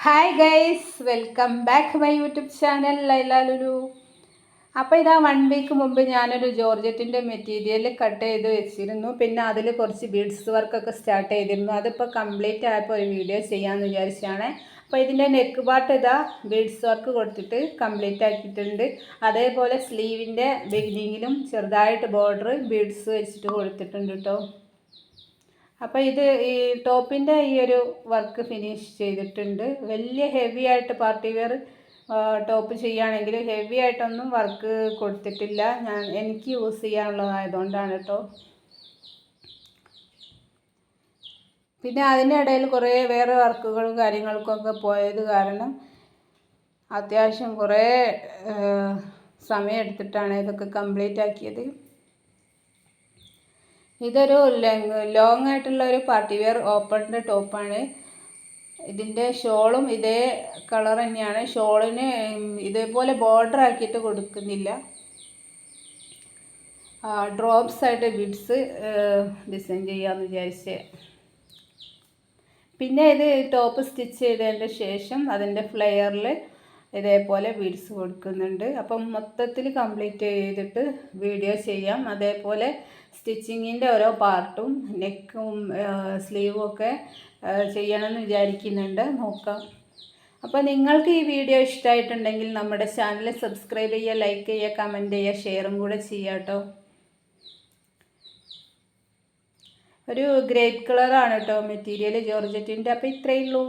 Hi guys, welcome back my YouTube channel Laila Lulu. അപ്പോൾ ഇതാ 1 week മുമ്പ് ഞാനൊരു ജോർജറ്റിൻ്റെ മെറ്റീരിയൽ കട്ട് ചെയ്ത് വെച്ചിരുന്നു. പിന്നെ അതിൽ കുറച്ച് ബീഡ്സ് വർക്കൊക്കെ സ്റ്റാർട്ട് ചെയ്തിരുന്നു. അതിപ്പോൾ കംപ്ലീറ്റ് ആയപ്പോൾ ഒരു വീഡിയോ ചെയ്യാമെന്ന് വിചാരിച്ചാണ്. അപ്പോൾ ഇതിൻ്റെ നെക്ക് പാർട്ട് ഇതാ ബീഡ്സ് വർക്ക് കൊടുത്തിട്ട് കംപ്ലീറ്റ് ആക്കിയിട്ടുണ്ട്. അതേപോലെ സ്ലീവിൻ്റെ ബിഗിനിങ്ങിലും ചെറുതായിട്ട് ബോർഡർ ബീഡ്സ് വെച്ചിട്ട് കൊടുത്തിട്ടുണ്ട് കേട്ടോ. അപ്പോൾ ഇത് ഈ ടോപ്പിൻ്റെ ഈ ഒരു വർക്ക് ഫിനിഷ് ചെയ്തിട്ടുണ്ട്. വലിയ ഹെവി ആയിട്ട് പാർട്ടി വെയർ ടോപ്പ് ചെയ്യുകയാണെങ്കിൽ ഹെവി ആയിട്ടൊന്നും വർക്ക് കൊടുത്തിട്ടില്ല. എനിക്ക് യൂസ് ചെയ്യാനുള്ളതായതുകൊണ്ടാണ് കേട്ടോ. പിന്നെ അതിനിടയിൽ കുറേ വേറെ വർക്കുകളും കാര്യങ്ങൾക്കൊക്കെ പോയത് കാരണം അത്യാവശ്യം കുറേ സമയം എടുത്തിട്ടാണ് ഇതൊക്കെ കംപ്ലീറ്റ് ആക്കിയത്. ഇതൊരു ലോങ് ആയിട്ടുള്ള ഒരു പാർട്ടി വെയർ ഓപ്പണിൻ്റെ ടോപ്പാണ്. ഇതിൻ്റെ ഷോളും ഇതേ കളർ തന്നെയാണ്. ഷോളിന് ഇതേപോലെ ബോർഡർ ആക്കിയിട്ട് കൊടുക്കുന്നില്ല. ഡ്രോപ്സ് ആയിട്ട് ബീഡ്സ് ഡിസൈൻ ചെയ്യാമെന്ന് വിചാരിച്ച്. പിന്നെ ഇത് ടോപ്പ് സ്റ്റിച്ച് ചെയ്തതിൻ്റെ ശേഷം അതിൻ്റെ ഫ്ലെയറിൽ ഇതേപോലെ ബീഡ്സ് കൊടുക്കുന്നുണ്ട്. അപ്പം മൊത്തത്തിൽ കംപ്ലീറ്റ് ചെയ്തിട്ട് വീഡിയോ ചെയ്യാം. അതേപോലെ സ്റ്റിച്ചിങ്ങിൻ്റെ ഓരോ പാർട്ടും നെക്കും സ്ലീവും ഒക്കെ ചെയ്യണമെന്ന് വിചാരിക്കുന്നുണ്ട്. നോക്കാം. അപ്പോൾ നിങ്ങൾക്ക് ഈ വീഡിയോ ഇഷ്ടമായിട്ടുണ്ടെങ്കിൽ നമ്മുടെ ചാനൽ സബ്സ്ക്രൈബ് ചെയ്യുക, ലൈക്ക് ചെയ്യുക, കമൻറ്റ് ചെയ്യുക, ഷെയറും കൂടെ ചെയ്യാം കേട്ടോ. ഒരു ഗ്രേപ്പ് കളറാണ് കേട്ടോ മെറ്റീരിയൽ ജോർജറ്റിൻ്റെ. അപ്പോൾ ഇത്രയേ ഉള്ളൂ.